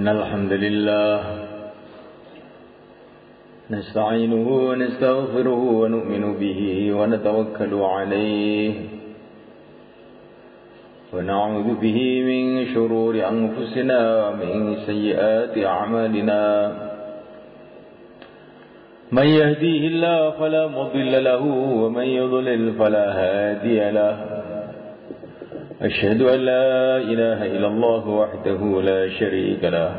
إن الحمد لله نستعينه ونستغفره ونؤمن به ونتوكل عليه ونعوذ به من شرور أنفسنا ومن سيئات أعمالنا من يهديه الله فلا مضل له ومن يضلل فلا هادي له أشهد أن لا إله إلا الله وحده لا شريك له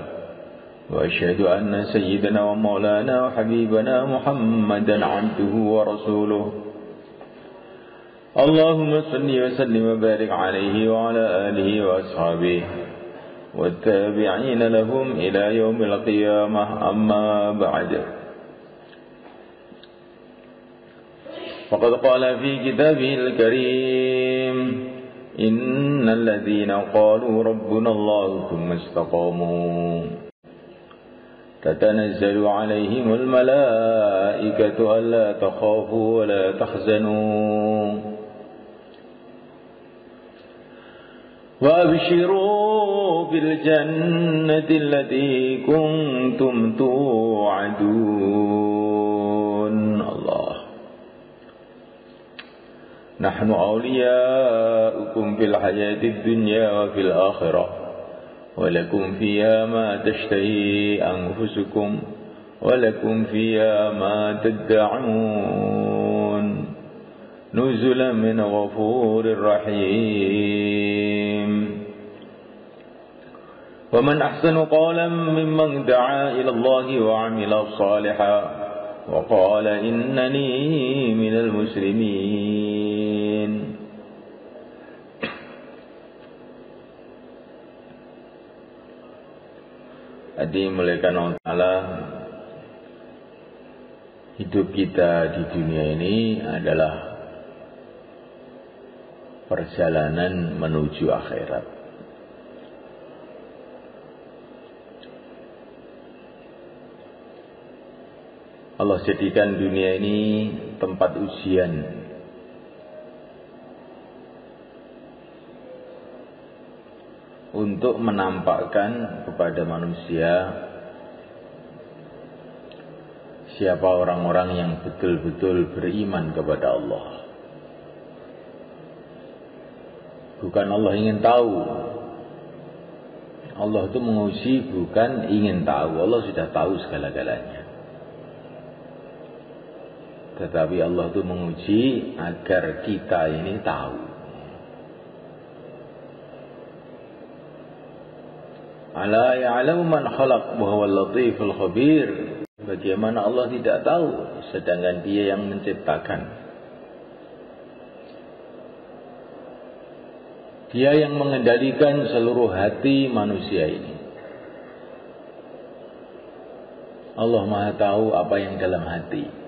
وأشهد أن سيدنا ومولانا وحبيبنا محمدا عبده ورسوله اللهم صل وسلم وبارك عليه وعلى آله وأصحابه والتابعين لهم إلى يوم القيامة أما بعد فقد قال في كتابه الكريم إن الذين قالوا ربنا الله ثم استقاموا تتنزل عليهم الملائكة ألا تخافوا ولا تحزنوا وأبشروا بالجنة التي كنتم توعدون الله نحن أولياؤكم في الحياة الدنيا وفي الآخرة ولكم فيها ما تشتهي أنفسكم ولكم فيها ما تدعون نزلا من غفور رحيم ومن أحسن قولا ممن دعا إلى الله وعمل صالحا وقال إنني من المسلمين. Dimuliakan Allah Ta'ala, hidup kita di dunia ini adalah perjalanan menuju akhirat. Allah jadikan dunia ini tempat ujian untuk menampakkan kepada manusia siapa orang-orang yang betul-betul beriman kepada Allah. Bukan Allah ingin tahu. Allah itu menguji bukan ingin tahu. Allah sudah tahu segala-galanya. Tetapi Allah itu menguji agar kita ini tahu. Ala ya'lamu man khalaq wa huwal latiful khabir. Bagaimana Allah tidak tahu sedangkan Dia yang menciptakan. Dia yang mengendalikan seluruh hati manusia ini. Allah Maha tahu apa yang dalam hati.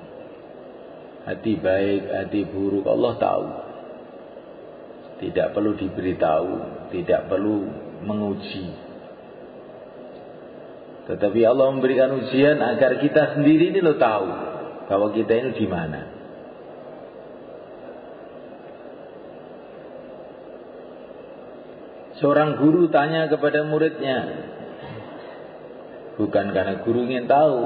Hati baik, hati buruk, Allah tahu. Tidak perlu diberitahu, tidak perlu menguji. Tetapi Allah memberikan ujian agar kita sendiri ini tahu bahwa kita ini di mana. Seorang guru tanya kepada muridnya, bukan karena guru ingin tahu,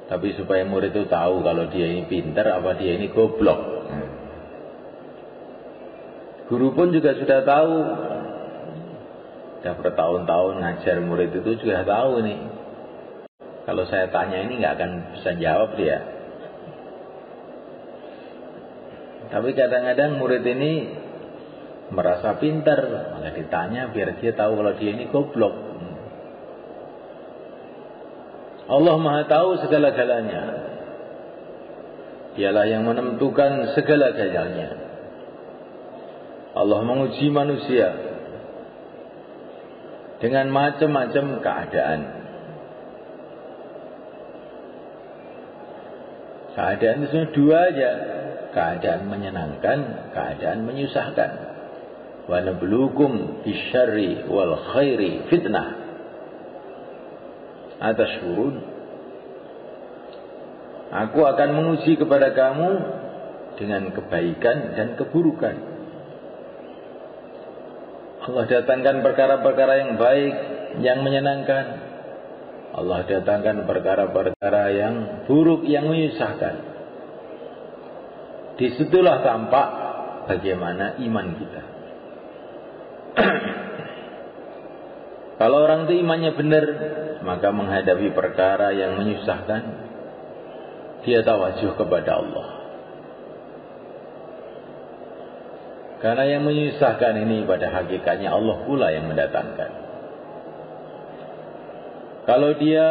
tapi supaya murid itu tahu kalau dia ini pintar apa dia ini goblok. Guru pun juga sudah tahu. Sudah bertahun-tahun ngajar murid itu juga tahu nih. Kalau saya tanya ini nggak akan bisa jawab dia. Tapi kadang-kadang murid ini merasa pintar, maka ditanya biar dia tahu kalau dia ini goblok. Allah Maha tahu segala-galanya. Dialah yang menentukan segala-galanya. Allah menguji manusia dengan macam-macam keadaan. Keadaan itu dua aja, keadaan menyenangkan, keadaan menyusahkan. Wa nabluukum bisyarri wal khairi fitnah. Atashkurun. Aku akan menguji kepada kamu dengan kebaikan dan keburukan. Allah datangkan perkara-perkara yang baik, yang menyenangkan. Allah datangkan perkara-perkara yang buruk, yang menyusahkan. Disitulah tampak bagaimana iman kita. Kalau orang itu imannya benar, maka menghadapi perkara yang menyusahkan, dia tawajuh kepada Allah. Karena yang menyusahkan ini pada hakikatnya Allah pula yang mendatangkan. Kalau dia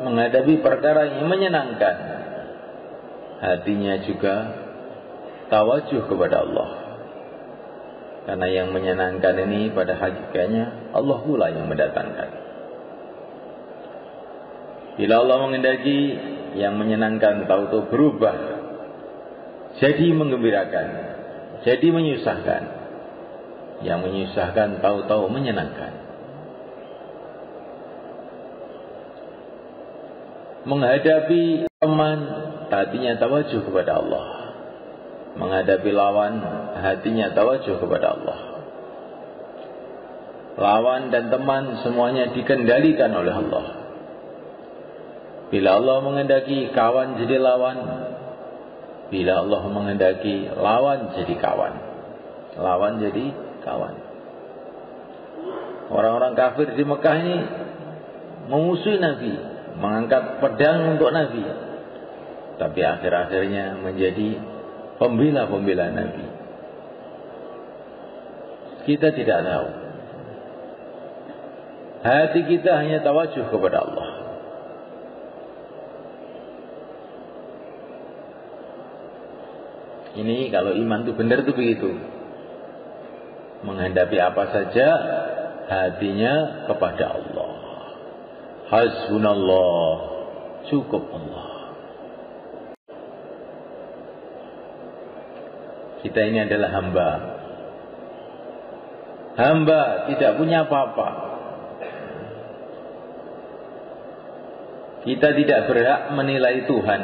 menghadapi perkara yang menyenangkan, hatinya juga tawajuh kepada Allah. Karena yang menyenangkan ini pada hakikatnya Allah pula yang mendatangkan. Bila Allah menghendaki yang menyenangkan tahu-tahu berubah jadi menggembirakan, jadi menyusahkan. Yang menyusahkan tahu-tahu menyenangkan. Menghadapi teman, hatinya tawajuh kepada Allah. Menghadapi lawan, hatinya tawajuh kepada Allah. Lawan dan teman semuanya dikendalikan oleh Allah. Bila Allah menghendaki kawan jadi lawan, bila Allah menghendaki lawan jadi kawan, lawan jadi kawan. Orang-orang kafir di Mekah ini memusuhi Nabi, mengangkat pedang untuk Nabi, tapi akhir-akhirnya menjadi pembela-pembela Nabi. Kita tidak tahu. Hati kita hanya tawajuh kepada Allah. Ini kalau iman itu benar itu begitu. Menghadapi apa saja hatinya kepada Allah. Hasbunallah, cukup Allah. Kita ini adalah hamba. Hamba tidak punya apa-apa. Kita tidak berhak menilai Tuhan.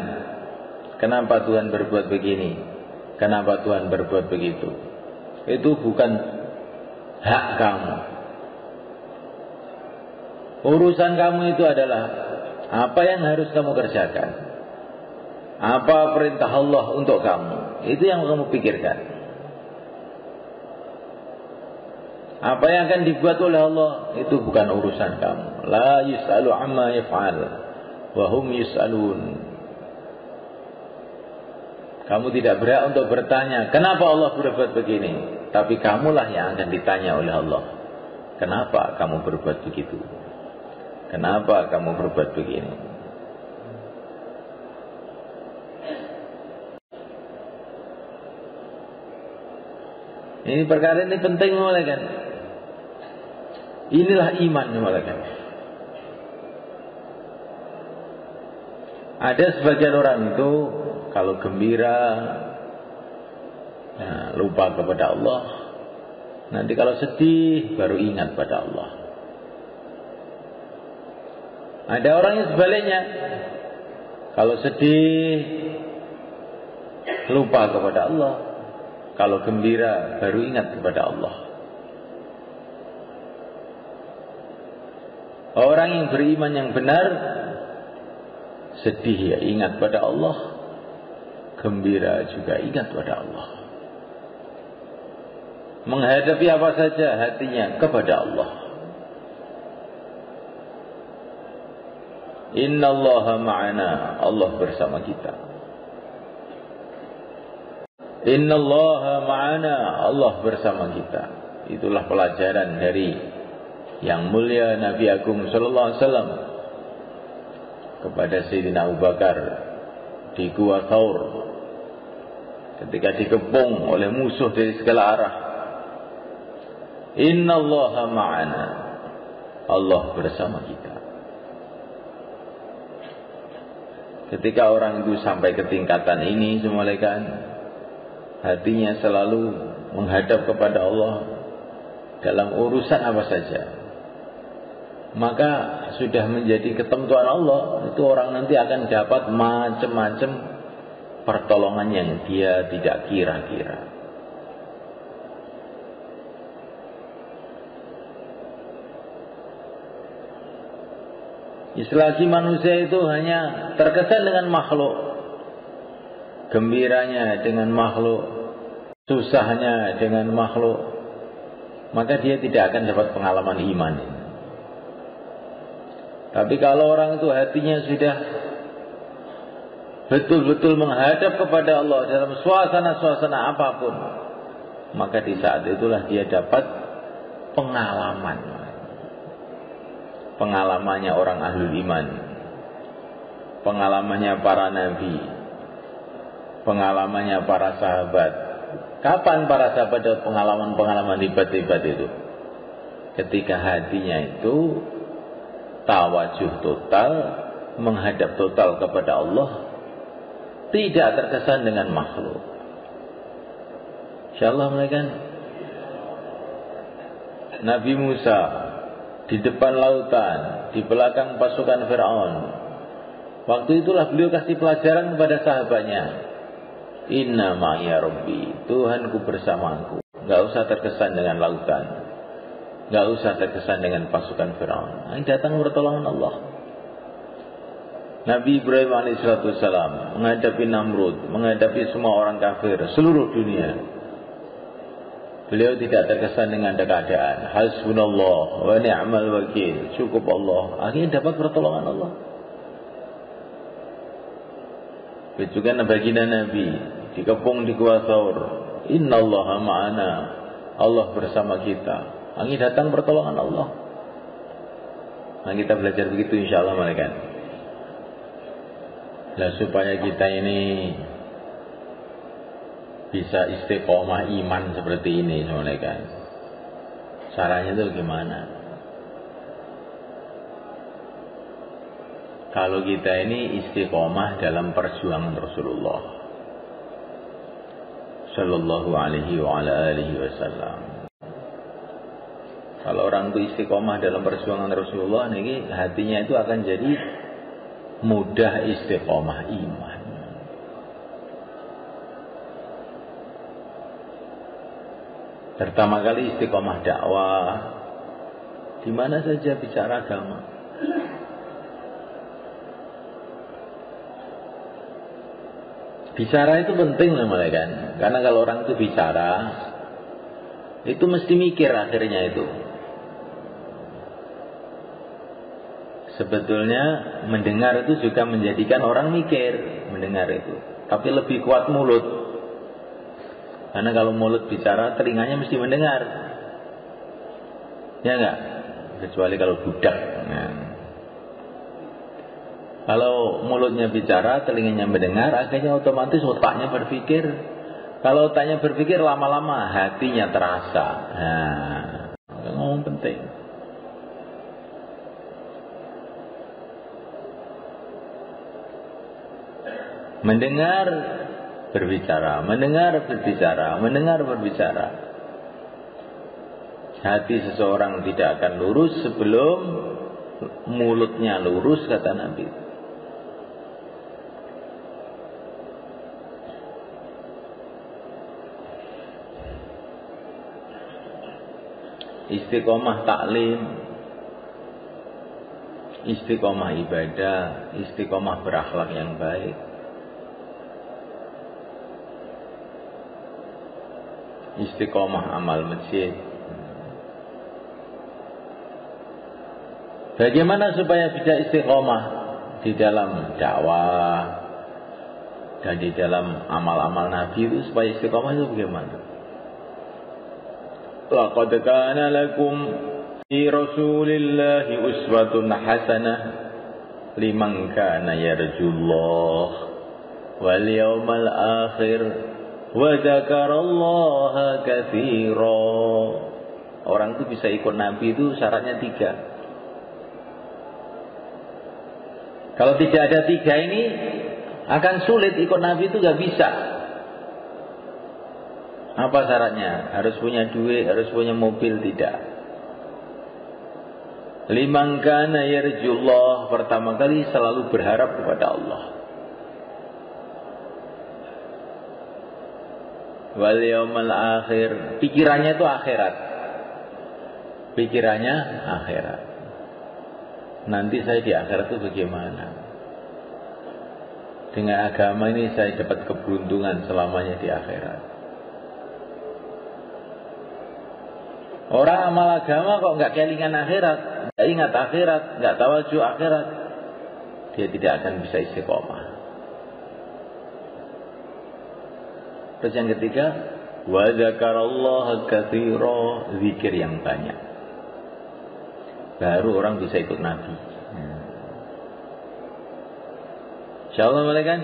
Kenapa Tuhan berbuat begini? Kenapa Tuhan berbuat begitu? Itu bukan hak kamu. Urusan kamu itu adalah apa yang harus kamu kerjakan. Apa perintah Allah untuk kamu. Itu yang kamu pikirkan. Apa yang akan dibuat oleh Allah, itu bukan urusan kamu. La yus'alu amma yaf'al wa hum yus'alun. Kamu tidak berhak untuk bertanya, kenapa Allah berbuat begini? Tapi kamulah yang akan ditanya oleh Allah. Kenapa kamu berbuat begitu? Kenapa kamu berbuat begini? Ini perkara ini penting kan? Inilah iman kan? Ada sebagian orang itu kalau gembira, lupa kepada Allah. Nanti kalau sedih, baru ingat pada Allah. Ada orang yang sebaliknya. Kalau sedih, lupa kepada Allah. Kalau gembira, baru ingat kepada Allah. Orang yang beriman yang benar, sedih ya ingat pada Allah, gembira juga ingat pada Allah. Menghadapi apa saja hatinya kepada Allah. Innallaha ma'ana, Allah bersama kita. Innallaha ma'ana, Allah bersama kita. Itulah pelajaran dari yang mulia Nabi Agung sallallahu alaihi wasallam kepada Sayyidina Abu Bakar di Gua Thaur ketika dikepung oleh musuh dari segala arah. Innallaha ma'ana, Allah bersama kita. Ketika orang itu sampai ke tingkatan ini, semulaikan hatinya selalu menghadap kepada Allah dalam urusan apa saja, maka sudah menjadi ketentuan Allah. Itu orang nanti akan dapat macam-macam pertolongan yang dia tidak kira-kira. Selagi manusia itu hanya terkesan dengan makhluk, gembiranya dengan makhluk, susahnya dengan makhluk, maka dia tidak akan dapat pengalaman iman. Tapi kalau orang itu hatinya sudah betul-betul menghadap kepada Allah dalam suasana-suasana apapun, maka di saat itulah dia dapat pengalaman. Pengalamannya orang ahlul iman, pengalamannya para nabi, pengalamannya para sahabat. Kapan para sahabat dapat pengalaman-pengalaman hebat-hebat itu? Ketika hatinya itu tawajuh total, menghadap total kepada Allah, tidak terkesan dengan makhluk. Insyaallah mereka Nabi Musa di depan lautan, di belakang pasukan Fir'aun. Waktu itulah beliau kasih pelajaran kepada sahabatnya. Inna ma'iya Rabbi, Tuhanku bersamaku. Gak usah terkesan dengan lautan, gak usah terkesan dengan pasukan Fir'aun. Ini datang pertolongan Allah. Nabi Ibrahim alaihissalam menghadapi Namrud, menghadapi semua orang kafir seluruh dunia. Beliau tidak terkesan dengan keadaan. Hasbunallah wa ni'mal wakil, cukup Allah. Akhirnya dapat pertolongan Allah. Juga baginda Nabi dikepung di Gua Thaur. Innallaha ma'ana, Allah bersama kita. Akhirnya datang pertolongan Allah. Nah, kita belajar begitu insyaallah malaikat. Nah, supaya kita ini bisa istiqomah iman seperti ini malaikat. Caranya itu gimana? Kalau kita ini istiqomah dalam perjuangan Rasulullah sallallahu alaihi wa ala alihi wasallam. Kalau orang itu istiqomah dalam perjuangan Rasulullah, ini hatinya itu akan jadi mudah istiqomah iman. Pertama kali istiqomah dakwah, di mana saja bicara agama. Bicara itu penting namanya, karena kalau orang itu bicara, itu mesti mikir akhirnya itu. Sebetulnya mendengar itu juga menjadikan orang mikir, mendengar itu. Tapi lebih kuat mulut. Karena kalau mulut bicara, telinganya mesti mendengar. Ya enggak? Kecuali kalau budak. Nah. Kalau mulutnya bicara, telinganya mendengar, akhirnya otomatis otaknya berpikir. Kalau otaknya berpikir, lama-lama hatinya terasa. Nah, ngomong penting. Mendengar, berbicara, mendengar, berbicara, mendengar, berbicara. Hati seseorang tidak akan lurus sebelum mulutnya lurus, kata Nabi. Istiqomah taklim, istiqomah ibadah, istiqomah berakhlak yang baik. Istiqomah amal masjid. Bagaimana supaya bisa istiqomah di dalam dakwah dan di dalam amal-amal Nabi itu, supaya istiqomah itu bagaimana? Laqad kana lakum fi Rasulillahi uswatun hasanah liman kana yarjullah wal yawmal akhir wa dzakarallaha katsira. Orang itu bisa ikut Nabi itu syaratnya 3. Kalau tidak ada 3 ini, akan sulit ikut Nabi itu, gak bisa. Apa syaratnya? Harus punya duit, harus punya mobil? Tidak. Liman kana yarjullah, pertama kali selalu berharap kepada Allah. Wal yawmal akhir, pikirannya itu akhirat. Pikirannya akhirat. nanti saya di akhirat itu bagaimana. Dengan agama ini saya dapat keberuntungan selamanya di akhirat. Orang amal agama kok nggak kelingan akhirat, nggak ingat akhirat, nggak tawajuh akhirat, dia tidak akan bisa istiqomah. Terus yang ketiga, wa dzakarallaha katsira, zikir yang banyak. Baru orang bisa ikut Nabi. Insyaallah malaikat.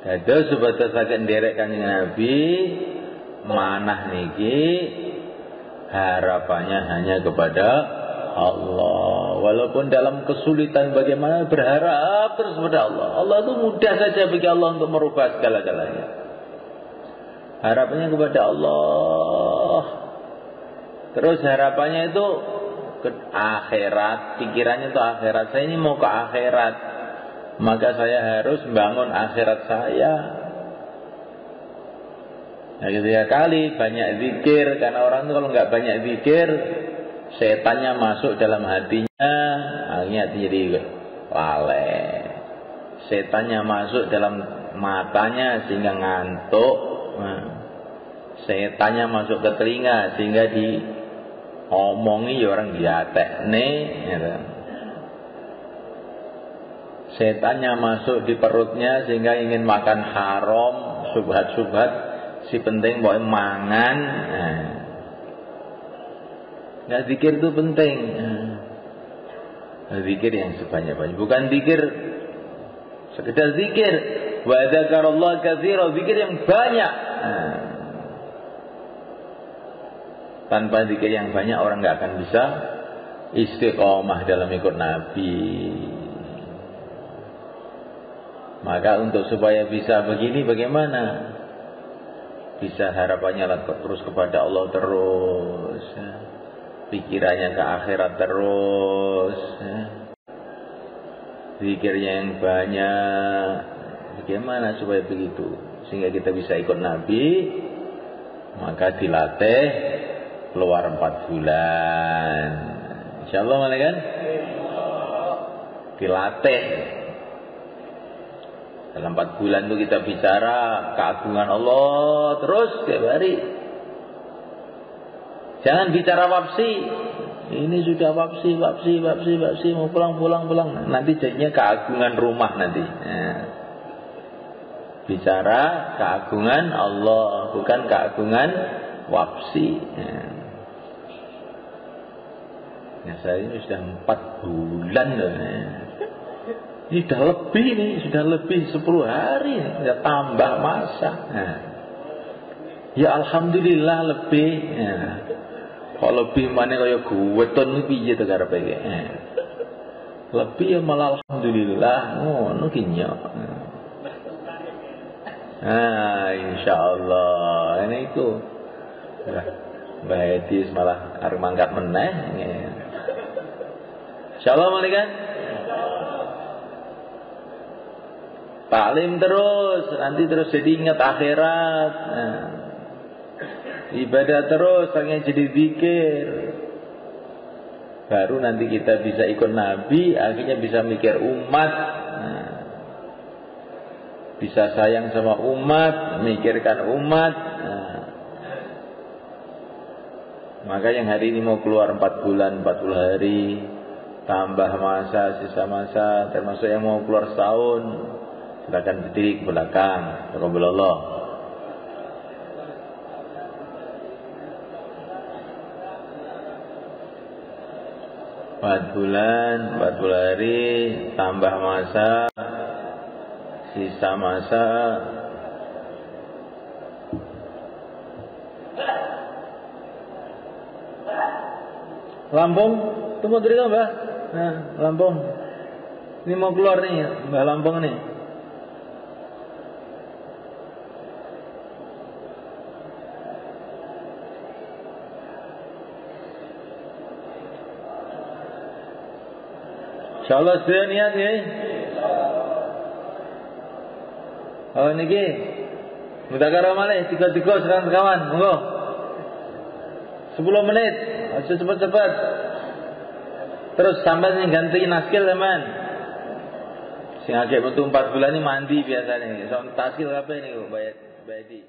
Dados sebatas saged nderek Kanjeng Nabi, manah niki harapannya hanya kepada Allah. Walaupun dalam kesulitan bagaimana berharap terus kepada Allah. Allah itu mudah saja bagi Allah untuk merubah segala-galanya. Harapannya kepada Allah. Terus harapannya itu ke akhirat, pikirannya itu akhirat. Saya ini mau ke akhirat, maka saya harus bangun akhirat saya. Nah, ketika kali banyak zikir, karena orang itu kalau nggak banyak zikir, setannya masuk dalam hatinya, akhirnya jadi lalai. Setannya masuk dalam matanya sehingga ngantuk. Nah, setannya masuk ke telinga sehingga diomongi orang diatekne. Gitu. Setannya masuk di perutnya sehingga ingin makan haram, subhat-subhat. Si penting boleh mangan. Nah, zikir itu penting. Zikir yang sebanyak-banyak. Bukan zikir sekedar zikir. Wa dzakarallaha katsira, zikir yang banyak. Tanpa zikir yang banyak orang nggak akan bisa istiqomah dalam ikut Nabi. Maka untuk supaya bisa begini bagaimana? Bisa harapannya terus kepada Allah terus, pikirannya ke akhirat terus, zikirnya yang banyak. Bagaimana supaya begitu sehingga kita bisa ikut Nabi? Maka dilatih keluar 4 bulan. Insyaallah malaikat dilatih. Dalam 4 bulan itu kita bicara keagungan Allah terus tiap hari. Jangan bicara wapsi. Ini sudah wapsi mau pulang. Nanti jadinya keagungan rumah nanti. Nah, bicara keagungan Allah, bukan keagungan wapsi. Nah, saya ini sudah 4 bulan loh. Ini sudah lebih 10 hari, ya tambah masa. Nah, ya alhamdulillah lebih. Nah, kalau lebih mana kaya guweton piye to karepe iki. Lebih ya malah alhamdulillah ngono ki nyok. Insyaallah ini itu. Mbah Edis malah arep mangkat meneh. Insyaallah malaikat. Taklim terus, nanti terus jadi ingat akhirat. Nah, ibadah terus, hanya jadi zikir. Baru nanti kita bisa ikut Nabi, akhirnya bisa mikir umat. Nah, bisa sayang sama umat, mikirkan umat. Nah, maka yang hari ini mau keluar 4 bulan, 40 hari, tambah masa, sisa masa, termasuk yang mau keluar setahun. Silakan berdiri ke belakang. Alhamdulillah. Empat bulan 40 hari, tambah masa, sisa masa. Lampung, tunggu diri kan Mbak? Nah, Lampung. Ini mau keluar nih, Mbak Lampung nih. Insyaallah sedaya niat nggih. Oh niki. Mudakara malih 3 sekarang kawan, monggo. 10 menit, aja cepat-cepat. Terus sampai yang ganti naskil teman. Sing agak metu 4 bulan ini mandi biasanya. Soal taskil apa ini kok bayar di.